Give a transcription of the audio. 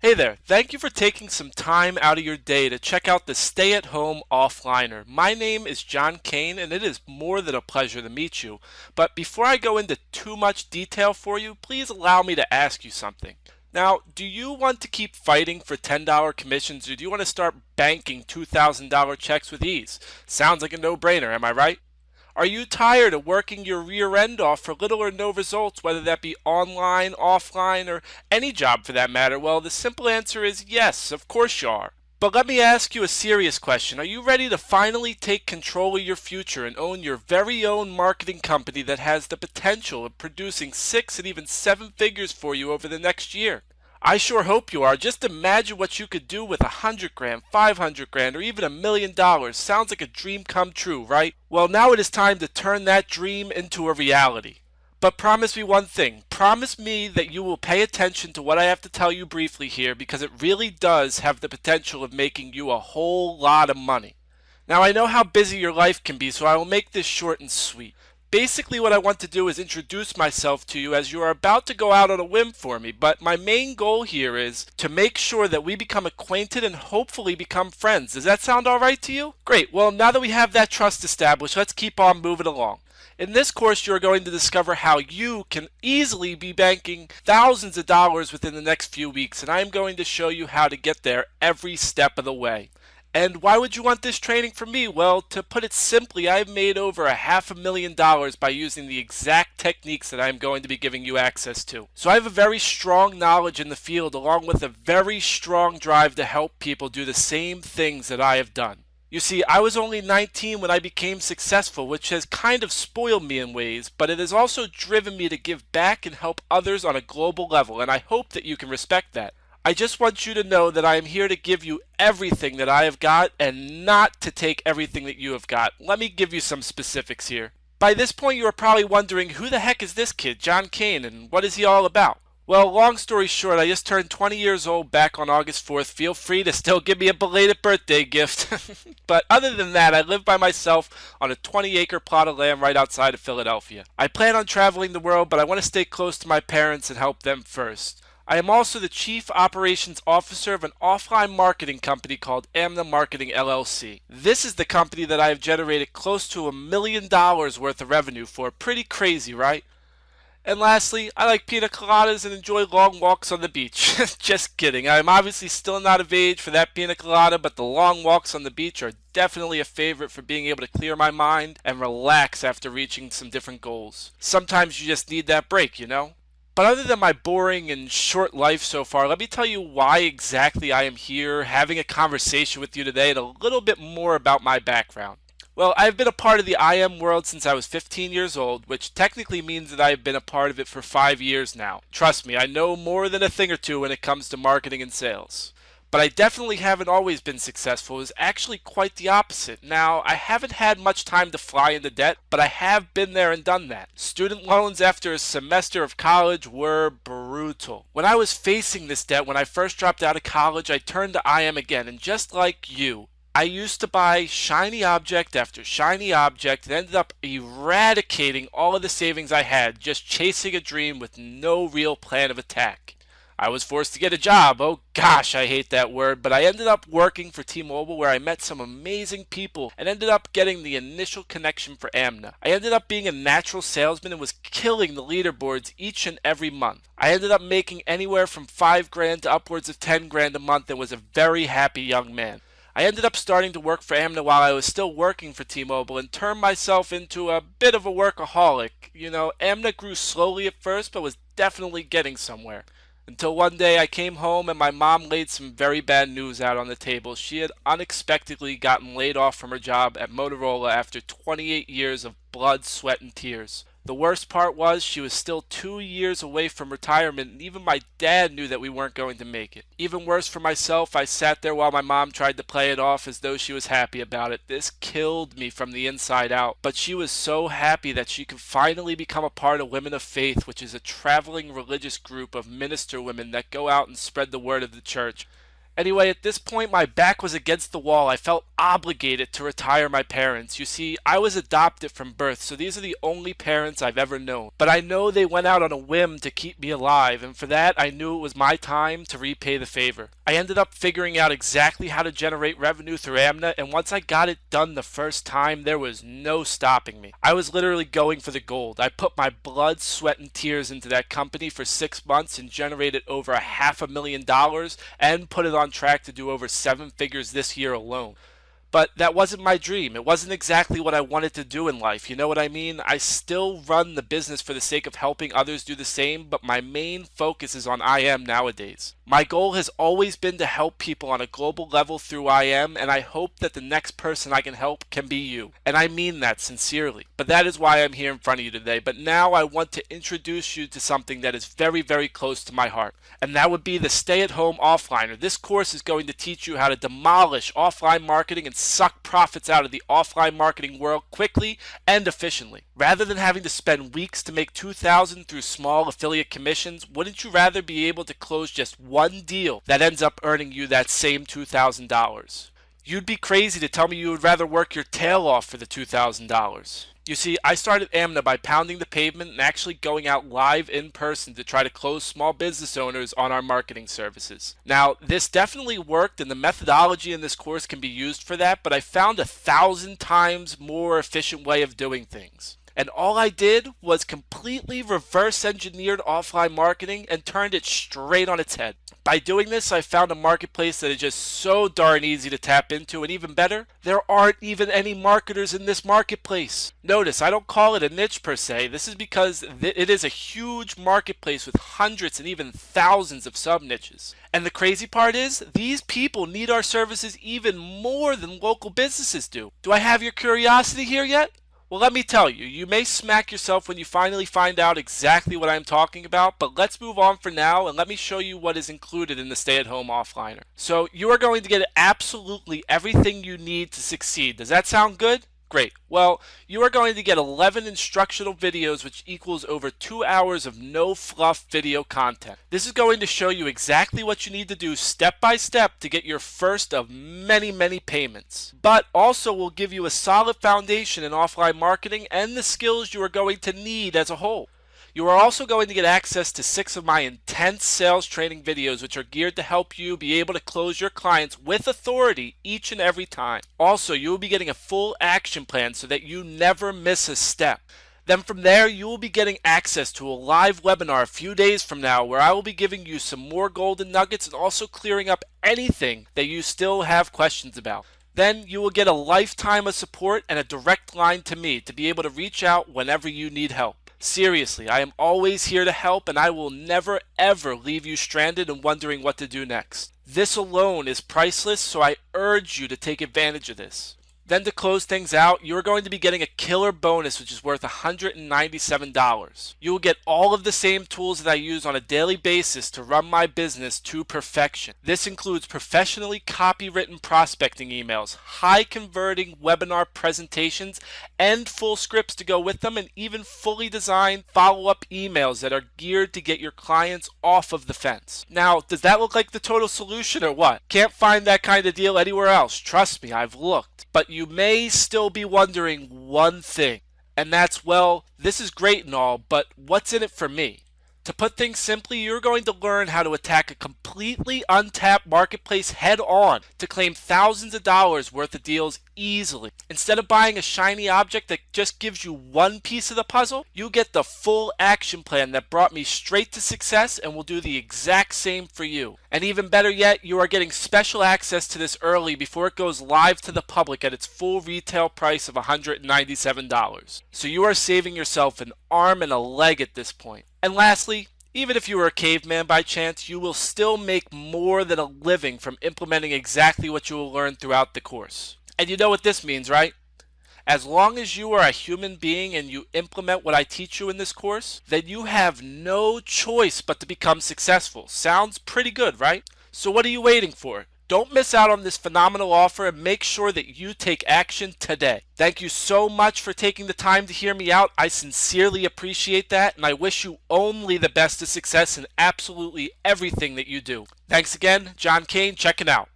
Hey there, thank you for taking some time out of your day to check out the Stay at Home Offliner. My name is John Kane and it is more than a pleasure to meet you. But before I go into too much detail for you, please allow me to ask you something. Now, do you want to keep fighting for $10 commissions or do you want to start banking $2,000 checks with ease? Sounds like a no-brainer, am I right? Are you tired of working your rear end off for little or no results, whether that be online, offline, or any job for that matter? Well, the simple answer is yes, of course you are. But let me ask you a serious question. Are you ready to finally take control of your future and own your very own marketing company that has the potential of producing 6 and even 7 figures for you over the next year? I sure hope you are. Just imagine what you could do with 100 grand, 500 grand, or even $1 million. Sounds like a dream come true, right? Well, now it is time to turn that dream into a reality. But promise me one thing. Promise me that you will pay attention to what I have to tell you briefly here because it really does have the potential of making you a whole lot of money. Now, I know how busy your life can be, so I will make this short and sweet. Basically, what I want to do is introduce myself to you as you are about to go out on a whim for me, but my main goal here is to make sure that we become acquainted and hopefully become friends. Does that sound alright to you? Great, well now that we have that trust established, let's keep on moving along. In this course, you're going to discover how you can easily be banking thousands of dollars within the next few weeks, and I am going to show you how to get there every step of the way. And why would you want this training from me? Well, to put it simply, I've made over $500,000 by using the exact techniques that I'm going to be giving you access to. So I have a very strong knowledge in the field along with a very strong drive to help people do the same things that I have done. You see, I was only 19 when I became successful, which has kind of spoiled me in ways, but it has also driven me to give back and help others on a global level, and I hope that you can respect that. I just want you to know that I am here to give you everything that I have got and not to take everything that you have got. Let me give you some specifics here. By this point, you are probably wondering, who the heck is this kid, John Kane, and what is he all about? Well, long story short, I just turned 20 years old back on August 4th. Feel free to still give me a belated birthday gift. But other than that, I live by myself on a 20-acre plot of land right outside of Philadelphia. I plan on traveling the world, but I want to stay close to my parents and help them first. I am also the Chief Operations Officer of an offline marketing company called Amna Marketing LLC. This is the company that I have generated close to $1 million worth of revenue for. Pretty crazy, right? And lastly, I like pina coladas and enjoy long walks on the beach. Just kidding. I'm obviously still not of age for that pina colada, but the long walks on the beach are definitely a favorite for being able to clear my mind and relax after reaching some different goals. Sometimes you just need that break, you know? But other than my boring and short life so far, let me tell you why exactly I am here having a conversation with you today and a little bit more about my background. Well, I've been a part of the IM world since I was 15 years old, which technically means that I've been a part of it for 5 years now. Trust me, I know more than a thing or two when it comes to marketing and sales. But I definitely haven't always been successful. It was actually quite the opposite. Now, I haven't had much time to fly into debt, but I have been there and done that. Student loans after a semester of college were brutal. When I was facing this debt, when I first dropped out of college, I turned to IM again, and just like you, I used to buy shiny object after shiny object and ended up eradicating all of the savings I had, just chasing a dream with no real plan of attack. I was forced to get a job. Oh gosh, I hate that word, but I ended up working for T-Mobile where I met some amazing people and ended up getting the initial connection for Amna. I ended up being a natural salesman and was killing the leaderboards each and every month. I ended up making anywhere from 5 grand to upwards of 10 grand a month and was a very happy young man. I ended up starting to work for Amna while I was still working for T-Mobile and turned myself into a bit of a workaholic. You know, Amna grew slowly at first but was definitely getting somewhere. Until one day I came home and my mom laid some very bad news out on the table. She had unexpectedly gotten laid off from her job at Motorola after 28 years of blood, sweat, and tears. The worst part was she was still 2 years away from retirement, and even my dad knew that we weren't going to make it. Even worse for myself, I sat there while my mom tried to play it off as though she was happy about it. This killed me from the inside out, but she was so happy that she could finally become a part of Women of Faith, which is a traveling religious group of minister women that go out and spread the word of the church. Anyway, at this point, my back was against the wall. I felt obligated to retire my parents. You see, I was adopted from birth, so these are the only parents I've ever known. But I know they went out on a whim to keep me alive, and for that, I knew it was my time to repay the favor. I ended up figuring out exactly how to generate revenue through Amna, and once I got it done the first time, there was no stopping me. I was literally going for the gold. I put my blood, sweat, and tears into that company for 6 months and generated over $500,000 and put it on track to do over 7 figures this year alone. But that wasn't my dream. It wasn't exactly what I wanted to do in life. You know what I mean? I still run the business for the sake of helping others do the same, but my main focus is on IM nowadays. My goal has always been to help people on a global level through IM, and I hope that the next person I can help can be you. And I mean that sincerely. But that is why I'm here in front of you today. But now I want to introduce you to something that is very, very close to my heart. And that would be the Stay-at-Home Offliner. This course is going to teach you how to demolish offline marketing and suck profits out of the offline marketing world quickly and efficiently. Rather than having to spend weeks to make $2,000 through small affiliate commissions, wouldn't you rather be able to close just one deal that ends up earning you that same $2,000? You'd be crazy to tell me you would rather work your tail off for the $2,000. You see, I started Amna by pounding the pavement and actually going out live in person to try to close small business owners on our marketing services. Now, this definitely worked and the methodology in this course can be used for that, but I found 1,000 times more efficient way of doing things. And all I did was completely reverse engineered offline marketing and turned it straight on its head. By doing this, I found a marketplace that is just so darn easy to tap into, and even better, there aren't even any marketers in this marketplace. Notice, I don't call it a niche per se. This is because it is a huge marketplace with hundreds and even thousands of sub-niches. And the crazy part is, these people need our services even more than local businesses do. Do I have your curiosity here yet? Well, let me tell you, you may smack yourself when you finally find out exactly what I'm talking about, but let's move on for now and let me show you what is included in the Stay-at-Home Offliner. So you are going to get absolutely everything you need to succeed. Does that sound good? Great. Well, you are going to get 11 instructional videos, which equals over 2 hours of no fluff video content. This is going to show you exactly what you need to do step by step to get your first of many, many payments. But also will give you a solid foundation in offline marketing and the skills you are going to need as a whole. You are also going to get access to 6 of my intense sales training videos, which are geared to help you be able to close your clients with authority each and every time. Also, you will be getting a full action plan so that you never miss a step. Then from there, you will be getting access to a live webinar a few days from now where I will be giving you some more golden nuggets and also clearing up anything that you still have questions about. Then you will get a lifetime of support and a direct line to me to be able to reach out whenever you need help. Seriously, I am always here to help and I will never ever leave you stranded and wondering what to do next. This alone is priceless, so I urge you to take advantage of this. Then to close things out, you are going to be getting a killer bonus which is worth $197. You will get all of the same tools that I use on a daily basis to run my business to perfection. This includes professionally copywritten prospecting emails, high converting webinar presentations, and full scripts to go with them, and even fully designed follow-up emails that are geared to get your clients off of the fence. Now, does that look like the total solution or what? Can't find that kind of deal anywhere else. Trust me, I've looked. But you may still be wondering one thing, and that's, well, this is great and all, but what's in it for me? To put things simply, you're going to learn how to attack a completely untapped marketplace head on to claim thousands of dollars worth of deals easily. Instead of buying a shiny object that just gives you one piece of the puzzle, you get the full action plan that brought me straight to success and will do the exact same for you. And even better yet, you are getting special access to this early before it goes live to the public at its full retail price of $197. So you are saving yourself an arm and a leg at this point. And lastly, even if you were a caveman by chance, you will still make more than a living from implementing exactly what you will learn throughout the course. And you know what this means, right? As long as you are a human being and you implement what I teach you in this course, then you have no choice but to become successful. Sounds pretty good, right? So what are you waiting for? Don't miss out on this phenomenal offer and make sure that you take action today. Thank you so much for taking the time to hear me out. I sincerely appreciate that, and I wish you only the best of success in absolutely everything that you do. Thanks again, John Kane, checking out.